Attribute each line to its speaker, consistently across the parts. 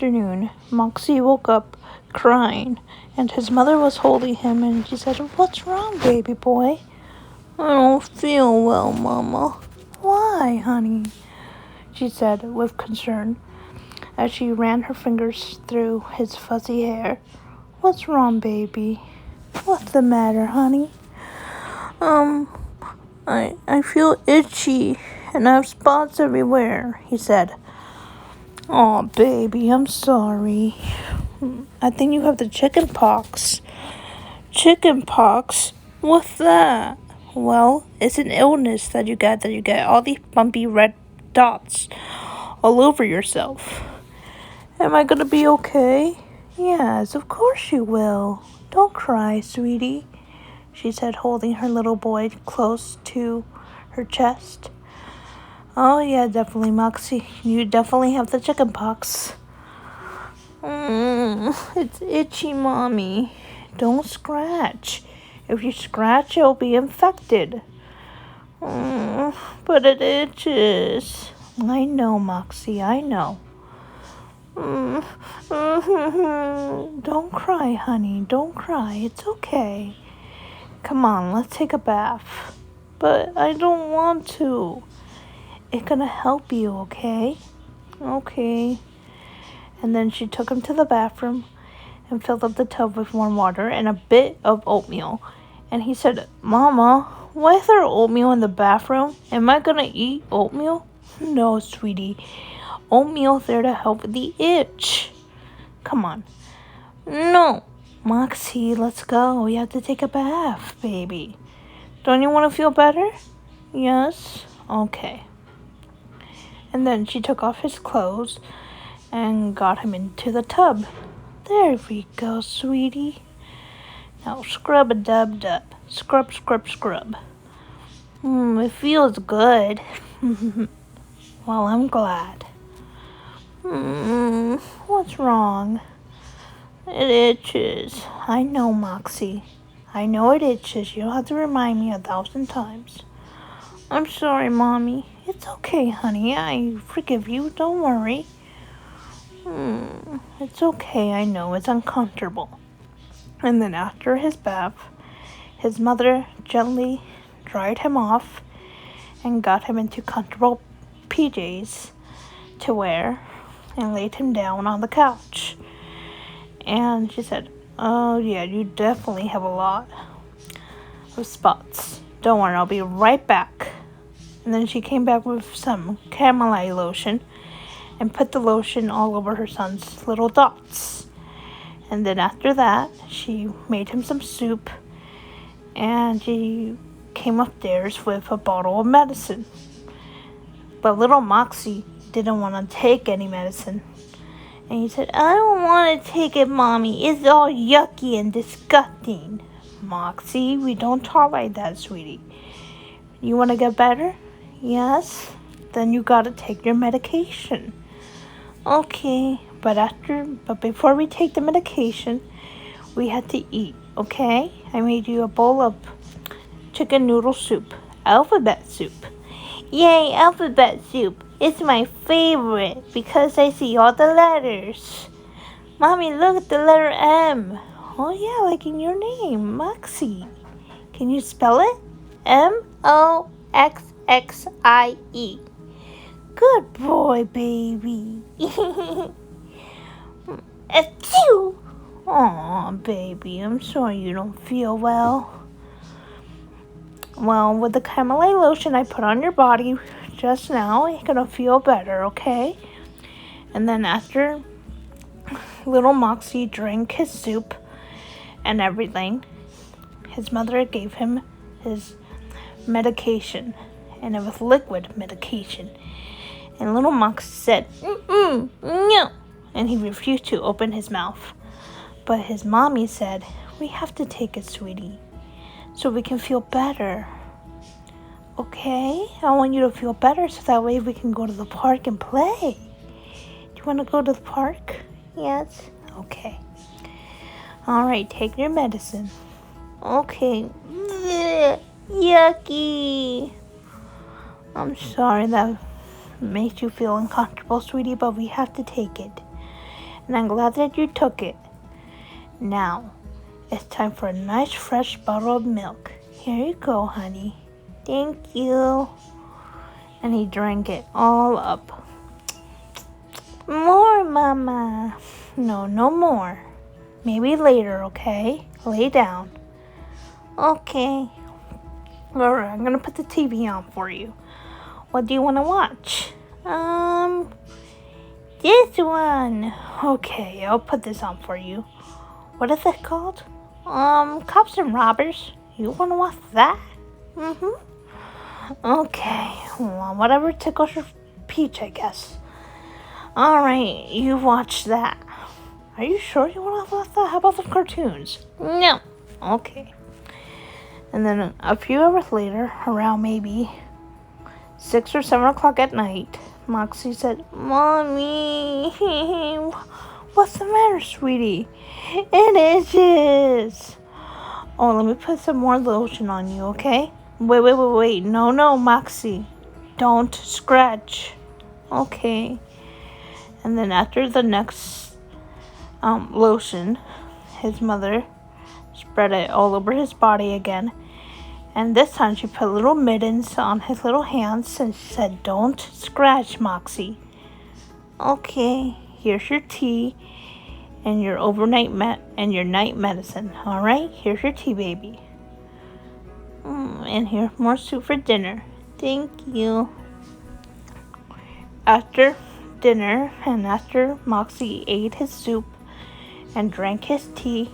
Speaker 1: afternoon, Moxie woke up crying, and his mother was holding him, and she said, "What's wrong, baby boy?" "I don't feel well, Mama." "Why, honey?" she said with concern, as she ran her fingers through his fuzzy hair. "What's wrong, baby? What's the matter, honey?" I feel itchy, and I have spots everywhere," he said. "Aw, baby, I'm sorry. I think you have the chicken pox." "Chicken pox? What's that?" "Well, it's an illness that you get all these bumpy red dots all over yourself." "Am I gonna be okay?" "Yes, of course you will. Don't cry, sweetie," she said, holding her little boy close to her chest. "Oh, yeah, definitely, Moxie. You definitely have the chicken pox." It's itchy, Mommy." "Don't scratch. If you scratch, it'll be infected." But it itches." "I know, Moxie, I know." "Don't cry, honey. Don't cry. It's okay. Come on, let's take a bath." "But I don't want to." "It's gonna help you, okay?" "Okay." And then she took him to the bathroom and filled up the tub with warm water and a bit of oatmeal. And he said, "Mama, why is there oatmeal in the bathroom? Am I gonna eat oatmeal?" "No, sweetie. Oatmeal's there to help with the itch. Come on." "No." "Moxie, let's go. You have to take a bath, baby." "Don't you want to feel better?" "Yes." "Okay." And then she took off his clothes and got him into the tub. "There we go, sweetie. Now scrub-a-dub-dub. Scrub, scrub, scrub." It feels good." "Well, I'm glad." What's wrong?" "It itches." "I know, Moxie. I know it itches. You don't have to remind me 1,000 times." "I'm sorry, Mommy." "It's okay, honey. I forgive you. Don't worry." It's okay, I know. It's uncomfortable." And then after his bath, his mother gently dried him off and got him into comfortable PJs to wear and laid him down on the couch. And she said, "Oh, yeah, you definitely have a lot of spots. Don't worry, I'll be right back." And then she came back with some camelite lotion and put the lotion all over her son's little dots. And then after that, she made him some soup, and she came upstairs with a bottle of medicine. But little Moxie didn't want to take any medicine. And he said, "I don't want to take it, Mommy. It's all yucky and disgusting." "Moxie, we don't talk like that, sweetie. You want to get better?" "Yes." "Then you got to take your medication." "Okay, but before we take the medication, we had to eat, okay? I made you a bowl of chicken noodle soup, alphabet soup." "Yay, alphabet soup. It's my favorite because I see all the letters." "Mommy, look at the letter M." "Oh yeah, like in your name, Moxie. Can you spell it?" "Moxxie." "Good boy, baby." Achoo! Aw, baby, I'm sorry you don't feel well. "Well, with the camelite lotion I put on your body just now, you're gonna feel better, okay?" And then after little Moxie drank his soup and everything, his mother gave him his medication, and it was liquid medication. And little Moxie said, no, and he refused to open his mouth. But his mommy said, "We have to take it, sweetie, so we can feel better. Okay? I want you to feel better so that way we can go to the park and play. Do you want to go to the park?" "Yes." "Okay. All right, take your medicine." "Okay." Yucky. "I'm sorry that makes you feel uncomfortable, sweetie, but we have to take it." and I'm glad that you took it. Now, it's time for a nice fresh bottle of milk. Here you go, honey. Thank you. And he drank it all up. More, Mama. No, no more. Maybe later, okay? Lay down. Okay. Alright, I'm gonna put the TV on for you. What do you want to watch? This one. Okay, I'll put this on for you. What is it called? Cops and Robbers. You want to watch that? Okay, well, whatever tickles your peach, I guess. Alright, you watch that. Are you sure you want to watch that? How about the cartoons? No. Okay. And then a few hours later, around maybe 6 or 7 o'clock at night, Moxie said, Mommy, what's the matter, sweetie? It itches. Oh, let me put some more lotion on you, okay? Wait. No, Moxie. Don't scratch. Okay. And then after the next lotion, his mother spread it all over his body again. And this time she put little mittens on his little hands and she said, Don't scratch, Moxie. Okay, here's your tea and your and your night medicine. Alright, here's your tea, baby. And here's more soup for dinner. Thank you. After dinner and after Moxie ate his soup and drank his tea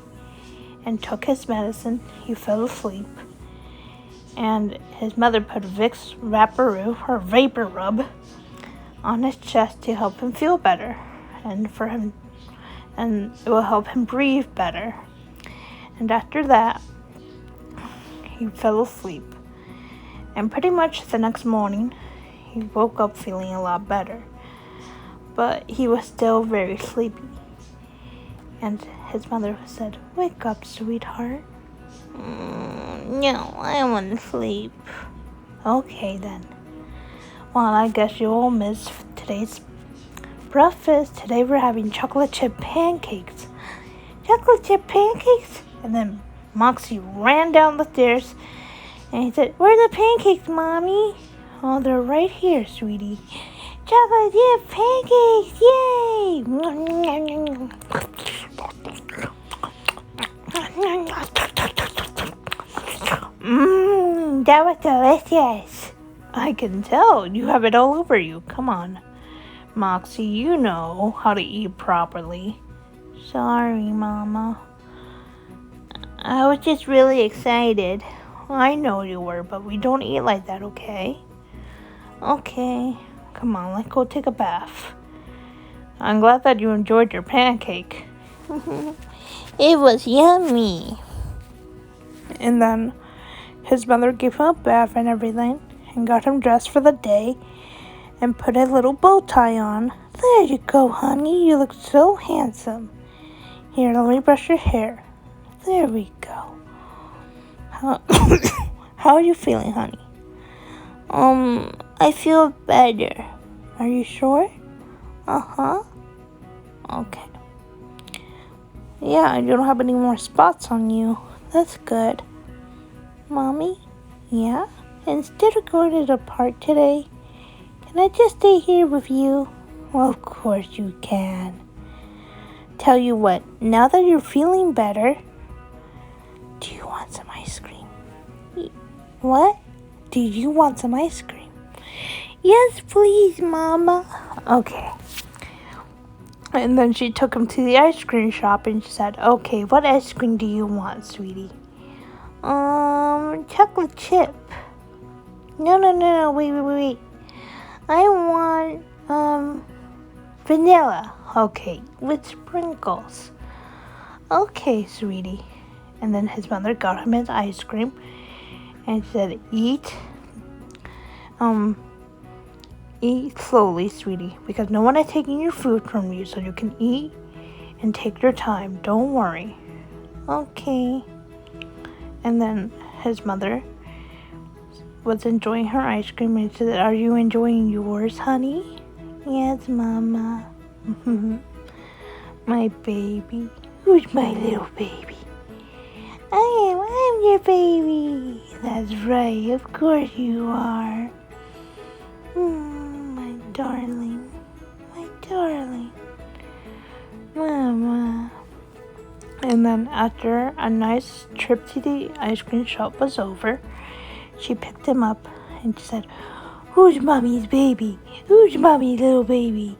Speaker 1: and took his medicine, he fell asleep. And his mother put Vicks Vapor Rub on his chest to help him feel better, and it will help him breathe better. And after that, he fell asleep. And pretty much the next morning, he woke up feeling a lot better, but he was still very sleepy. And his mother said, Wake up, sweetheart. No, I want to sleep. Okay then. Well, I guess you all missed today's breakfast. Today we're having chocolate chip pancakes. Chocolate chip pancakes? And then Moxie ran down the stairs and he said, Where are the pancakes, Mommy? Oh, they're right here, sweetie. Chocolate chip pancakes! Yay! That was delicious. I can tell. You have it all over you. Come on. Moxie, you know how to eat properly. Sorry, Mama. I was just really excited. I know you were, but we don't eat like that, okay? Okay. Come on, let's go take a bath. I'm glad that you enjoyed your pancake. It was yummy. And then his mother gave him a bath and everything and got him dressed for the day and put a little bow tie on. There you go, honey. You look so handsome. Here, let me brush your hair. There we go. How are you feeling, honey? I feel better. Are you sure? Uh-huh. Okay. Yeah, you don't have any more spots on you. That's good. Mommy? Yeah? Instead of going to the park today, can I just stay here with you? Well, of course you can. Tell you what, now that you're feeling better, do you want some ice cream? What? Do you want some ice cream? Yes, please, Mama. Okay. And then she took him to the ice cream shop and she said, Okay, what ice cream do you want, sweetie? Chocolate chip. No, wait. I want, vanilla. Okay, with sprinkles. Okay, sweetie. And then his mother got him his ice cream and said, Eat slowly, sweetie, because no one is taking your food from you, so you can eat and take your time. Don't worry. Okay. And then his mother was enjoying her ice cream and said, Are you enjoying yours, honey? Yes, Mama. My baby. Who's my little baby? I'm your baby. That's right, of course you are. My darling. My darling. Mama. And then after a nice trip to the ice cream shop was over, she picked him up and she said, "Who's mommy's baby? Who's mommy's little baby?"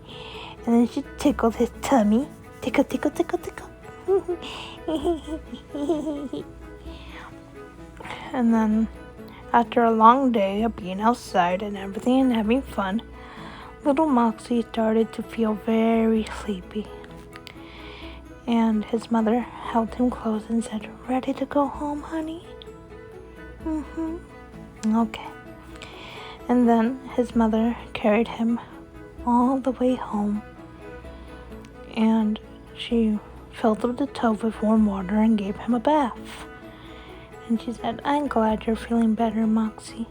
Speaker 1: And then she tickled his tummy. Tickle, tickle, tickle, tickle. And then, after a long day of being outside and everything and having fun, little Moxie started to feel very sleepy. And his mother held him close and said, "Ready to go home, honey?" Okay. And then his mother carried him all the way home. And she filled up the tub with warm water and gave him a bath. And she said, "I'm glad you're feeling better, Moxie,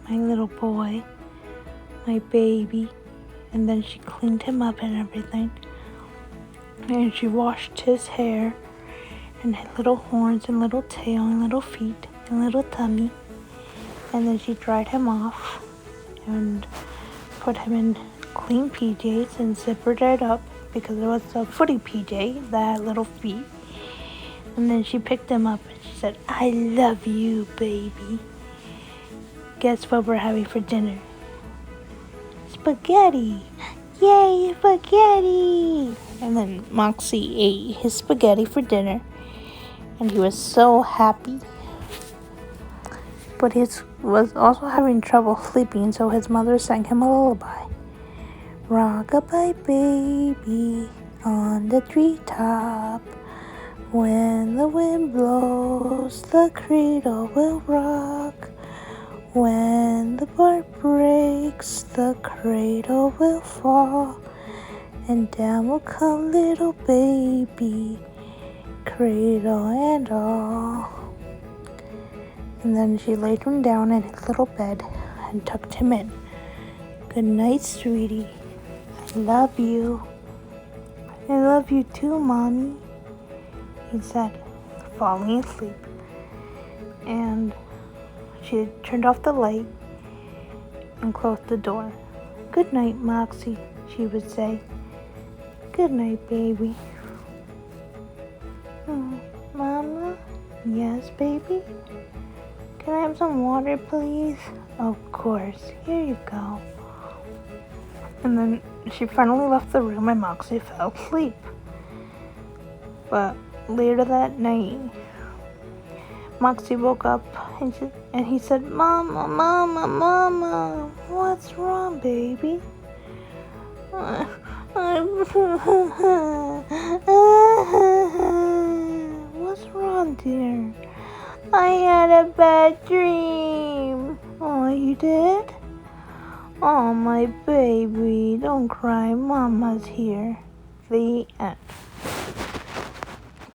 Speaker 1: my little boy, my baby." And then she cleaned him up and everything. And she washed his hair and his little horns and little tail and little feet and little tummy. And then she dried him off and put him in clean PJs and zippered it up because it was a footy PJ that had little feet. And then she picked him up and she said, "I love you, baby. Guess what we're having for dinner? Spaghetti. Yay, spaghetti!" And then Moxie ate his spaghetti for dinner. And he was so happy. But he was also having trouble sleeping, so his mother sang him a lullaby. "Rock-a-bye baby on the treetop. When the wind blows, the cradle will rock. When the bark breaks, the cradle will fall. And down will come little baby, cradle and all." And then she laid him down in his little bed and tucked him in. "Good night, sweetie. I love you." "I love you too, Mommy," he said, falling asleep. And she turned off the light and closed the door. "Good night, Moxie," she would say. "Good night, baby." "Mama?" "Yes, baby?" "Can I have some water, please?" "Of course. Here you go." And then she finally left the room and Moxie fell asleep. But later that night, Moxie woke up and he said, "Mama, Mama, Mama, what's wrong, baby?" "What's wrong, dear?" "I had a bad dream." "Oh, you did? Oh, my baby, don't cry. Mama's here." The end.